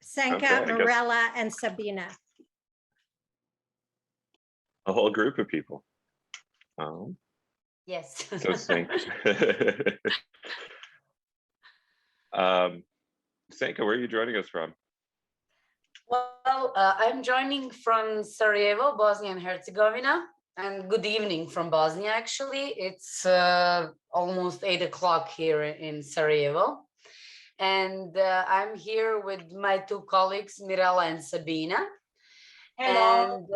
Senka, Okay, Mirela, and Sabina. a whole group of people. Yes. So Senka. Senka, where are you joining us from? Well, I'm joining from Sarajevo, Bosnia and Herzegovina, and good evening from Bosnia, actually. It's almost 8 o'clock here in Sarajevo. And I'm here with my two colleagues, Mirela and Sabina. Hello. And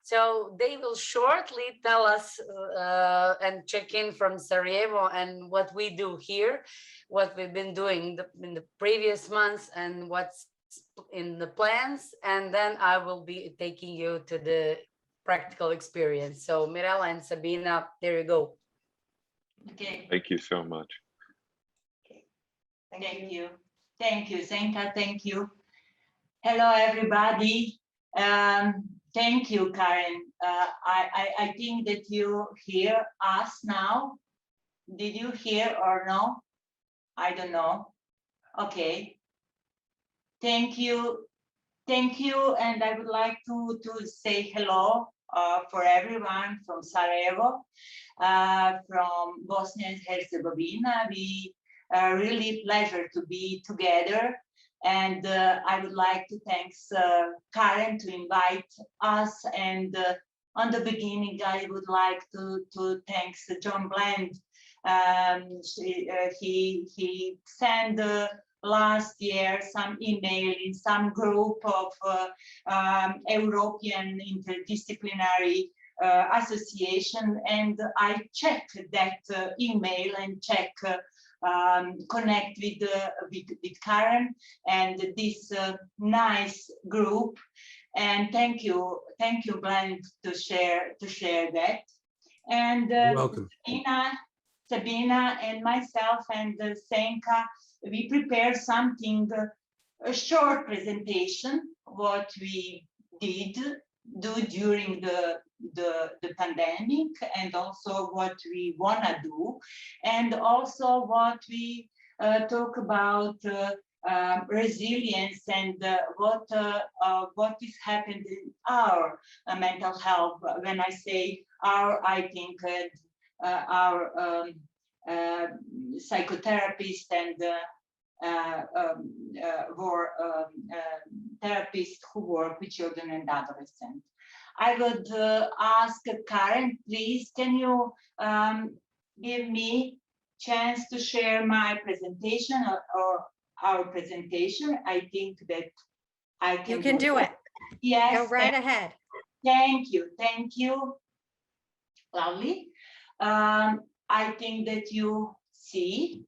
so they will shortly tell us and check in from Sarajevo and what we do here, what we've been doing in the previous months and what's in the plans. And then I will be taking you to the practical experience. So Mirela and Sabina, there you go. Okay. Thank you so much. Thank you. Thank you, Senka. Thank you. Hello, everybody. Thank you, Karen. I think that you hear us now. Did you hear or no? I don't know. Okay. Thank you. Thank you. And I would like to say hello for everyone from Sarajevo, from Bosnia and Herzegovina. We really pleasure to be together. And I would like to thank Karen to invite us. And on the beginning, I would like to thank John Bland. He sent last year some email in some group of European interdisciplinary association, and I checked that email and connect with Karen and this nice group. And thank you, Glenn, to share that. And welcome. Sabina and myself and Senka, we prepared something, a short presentation, what we did do during the pandemic, and also what we want to do, and also what we talk about resilience and what is happening in our mental health. When I say our, I think our psychotherapist and therapists who work with children and adolescents. I would ask Karen, please, can you give me chance to share my presentation or our presentation? I think that I can. You can do it. Yes. Go right ahead. Thank you. Thank you. Lovely. I think that you see,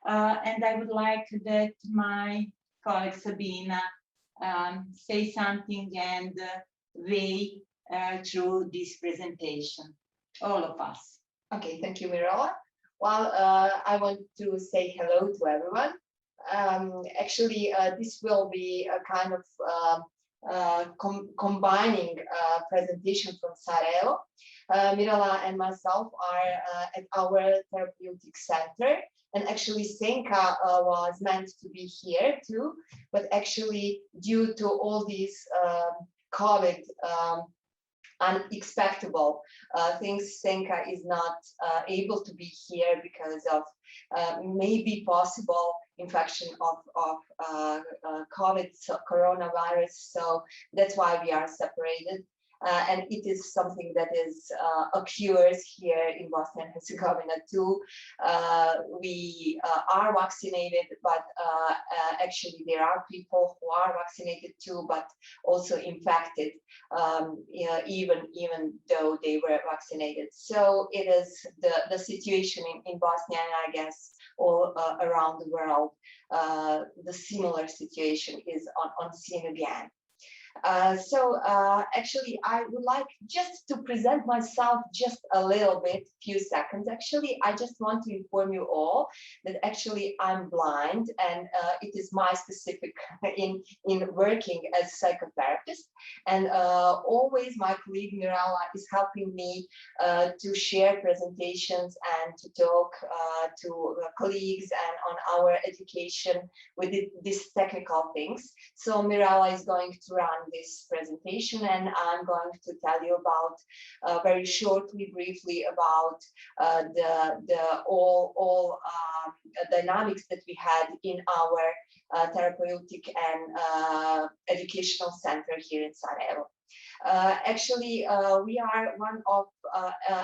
and I would like that my colleague Sabina say something and way through this presentation, all of us. Okay, thank you, Mirela. Well, I want to say hello to everyone. Actually, this will be a kind of combining presentation from Sarajevo. Mirela and myself are at our therapeutic center, and actually Senka was meant to be here too, but actually due to all these COVID unexpectable things, Senka is not able to be here because of maybe possible infection of COVID, so coronavirus. So that's why we are separated. And it is something that is occurs here in Bosnia and Herzegovina too. We are vaccinated, but actually there are people who are vaccinated too, but also infected, even though they were vaccinated. So it is the situation in Bosnia, and I guess all around the world, the similar situation is on scene again. Actually, I would like just to present myself just a little bit, few seconds. Actually, I just want to inform you all that actually I'm blind, and it is my specific in working as psychotherapist. And always my colleague Mirela is helping me to share presentations and to talk to colleagues and on our education with these technical things. So Mirela is going to run this presentation, and I'm going to tell you about very shortly, briefly about the all dynamics that we had in our therapeutic and educational center here in Sarajevo. Actually, we are one of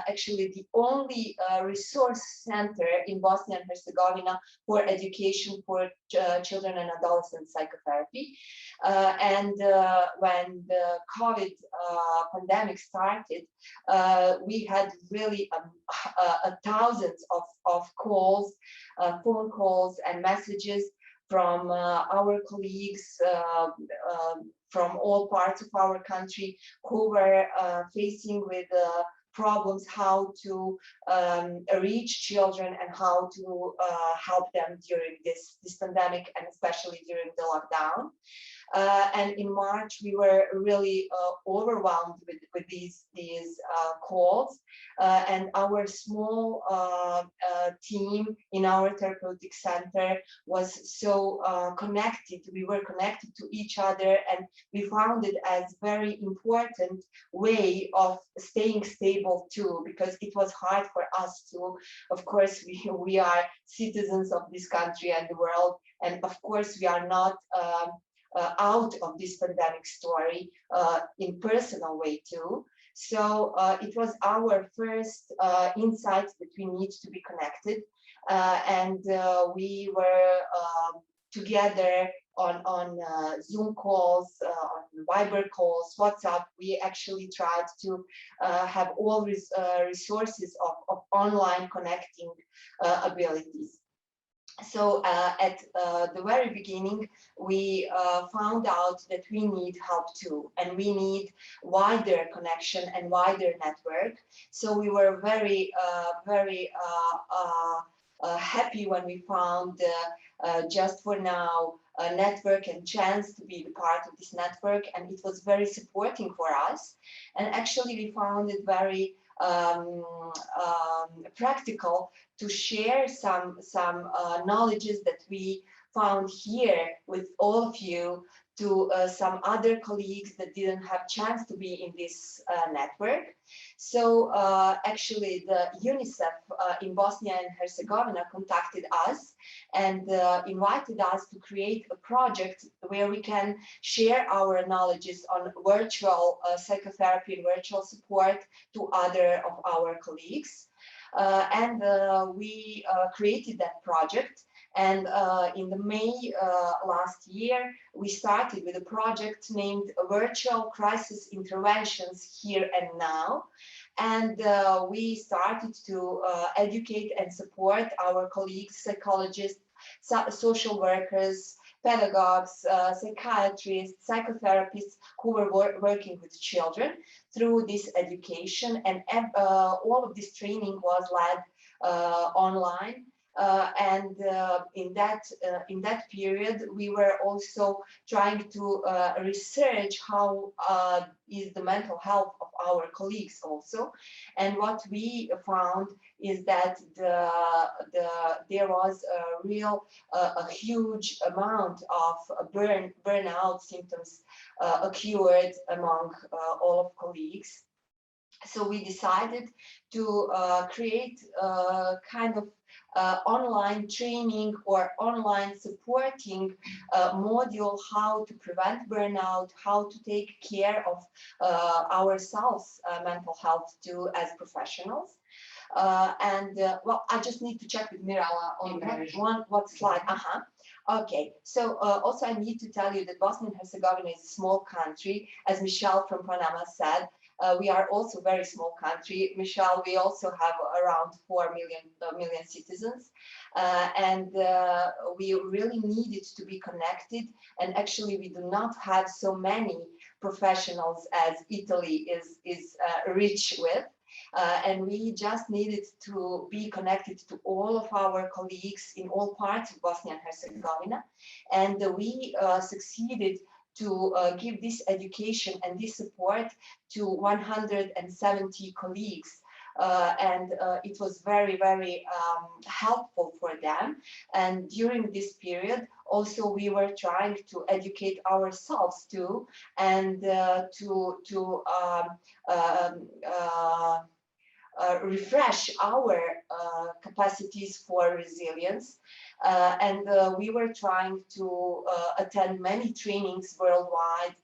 actually the only resource center in Bosnia and Herzegovina for education for children and adolescent psychotherapy. When the COVID pandemic started, we had really thousands of calls, phone calls and messages from our colleagues from all parts of our country who were facing with problems how to reach children and how to help them during this pandemic, and especially during the lockdown. And in March, we were really overwhelmed with these calls, and our small team in our therapeutic center was so connected. We were connected to each other, and we found it as very important way of staying stable too, because it was hard for us to, of course, we are citizens of this country and the world, and of course we are not out of this pandemic story in personal way too. So it was our first insight that we need to be connected, and we were together on Zoom calls, on Viber calls, WhatsApp. We actually tried to have all resources of online connecting abilities. So at the very beginning, we found out that we need help too, and we need wider connection and wider network. So we were very happy when we found just for now a network and chance to be the part of this network, and it was very supporting for us. And actually we found it very practical to share some knowledges that we found here with all of you to some other colleagues that didn't have chance to be in this network. So actually the UNICEF in Bosnia and Herzegovina contacted us and invited us to create a project where we can share our knowledges on virtual psychotherapy and virtual support to other of our colleagues. And we created that project. And in the May last year, we started with a project named Virtual Crisis Interventions Here and Now. And we started to educate and support our colleagues, psychologists, social workers, pedagogues, psychiatrists, psychotherapists who were working with children through this education. And all of this training was led online. And in that period, we were also trying to research how is the mental health of our colleagues also. And what we found is that there was a real a huge amount of burnout symptoms occurred among all of colleagues. So we decided to create kind of online training or online supporting module how to prevent burnout, how to take care of ourselves, mental health too, as professionals. Well, I just need to check with Mirela on what slide. Okay, so also I need to tell you that Bosnia and Herzegovina is a small country, as Michelle from Panama said. We are also a very small country. Michelle, we also have around 4 million citizens. And we really needed to be connected. And actually, we do not have so many professionals as Italy is rich with. And we just needed to be connected to all of our colleagues in all parts of Bosnia and Herzegovina. And we succeeded to give this education and this support to 170 colleagues. And it was very, very helpful for them. And during this period, also we were trying to educate ourselves too, and refresh our capacities for resilience. And we were trying to attend many trainings worldwide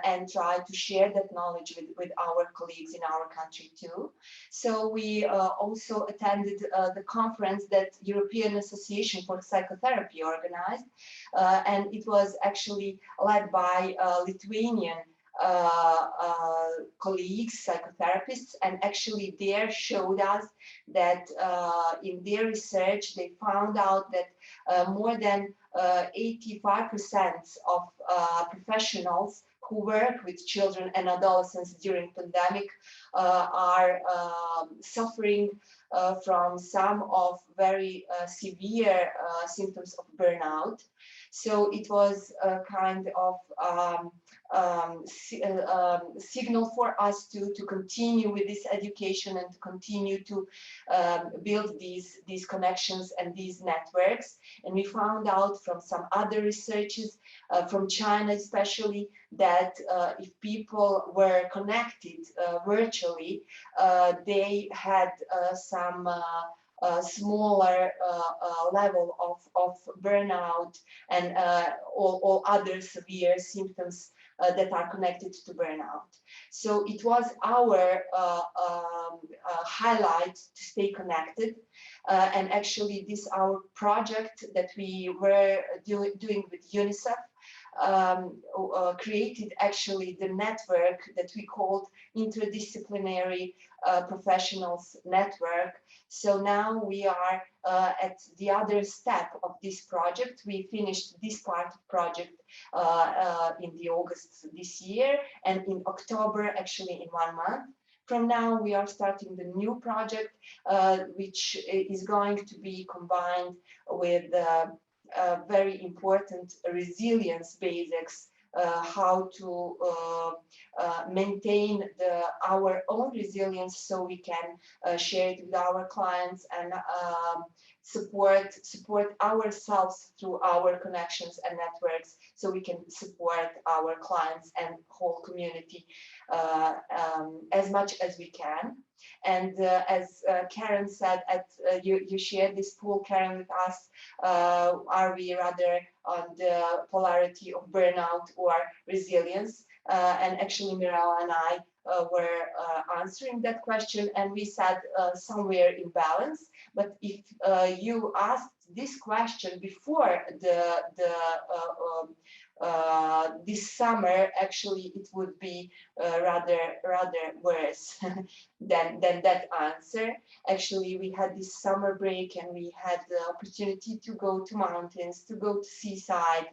and try to share that knowledge with our colleagues in our country too. So we also attended the conference that European Association for Psychotherapy organized, and it was actually led by Lithuanian colleagues, psychotherapists, and actually there showed us that in their research they found out that more than 85% of professionals who work with children and adolescents during pandemic are suffering from some of very severe symptoms of burnout. So it was a kind of signal for us to continue with this education and to continue to build these connections and these networks. And we found out from some other researches, from China especially, that if people were connected virtually, they had some smaller level of burnout and all other severe symptoms that are connected to burnout. So it was our highlight to stay connected. And actually this our project that we were doing with UNICEF created actually the network that we called interdisciplinary professionals network. So now we are at the other step of this project. We finished this part of project in the August this year, and in October, actually in 1 month. From now, we are starting the new project, which is going to be combined with very important resilience basics, how to maintain our own resilience so we can share it with our clients and support ourselves through our connections and networks, so we can support our clients and whole community as much as we can. And as Karen said, you shared this pool, Karen, with us, are we rather on the polarity of burnout or resilience? And actually Mirela and I were answering that question, and we said somewhere in balance. But if you asked this question before this summer, actually it would be rather worse than that answer. Actually, we had this summer break and we had the opportunity to go to mountains, to go to seaside,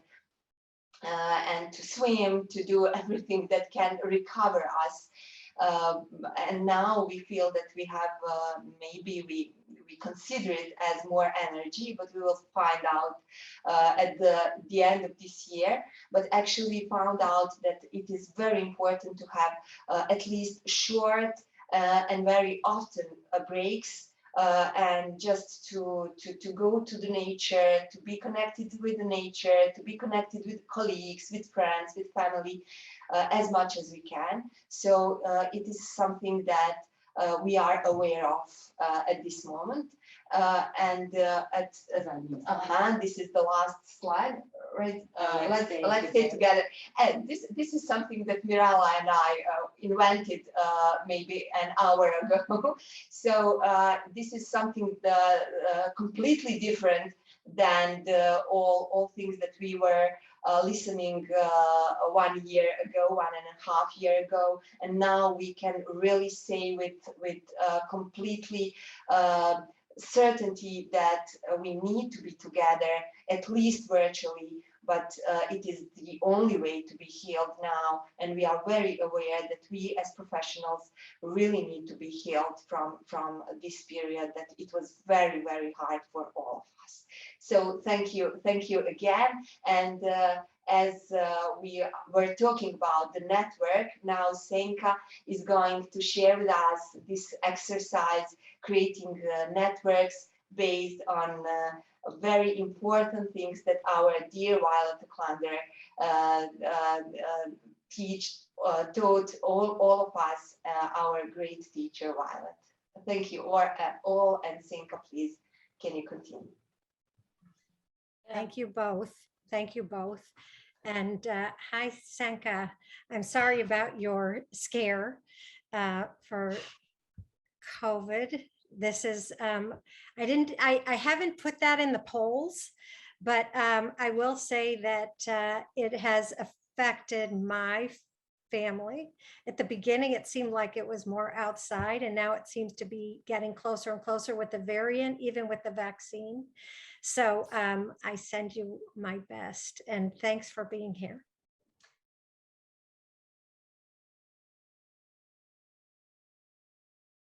and to swim, to do everything that can recover us. And now we feel that we have maybe we consider it as more energy, but we will find out at the end of this year. But actually found out that it is very important to have at least short and very often breaks, and just to go to the nature, to be connected with the nature, to be connected with colleagues, with friends, with family, as much as we can. So it is something that we are aware of at this moment. And this is the last slide, right? Let's stay together. And this is something that Mirela and I invented maybe an hour ago. So this is something completely different than all things that we were listening 1 year ago, 1.5 years ago, and now we can really say with completely certainty that we need to be together, at least virtually, but it is the only way to be healed now. And we are very aware that we as professionals really need to be healed from this period, that it was very, very hard for all of us. So thank you again. And as we were talking about the network, now Senka is going to share with us this exercise, creating networks based on very important things that our dear Violet Klander taught all of us, our great teacher Violet. Thank you all, and Senka, please, can you continue? Thank you both. Thank you both. And hi, Senka. I'm sorry about your scare for COVID. This is, I haven't put that in the polls, but I will say that it has affected my family. At the beginning, it seemed like it was more outside, and now it seems to be getting closer and closer with the variant, even with the vaccine. So I send you my best, and thanks for being here.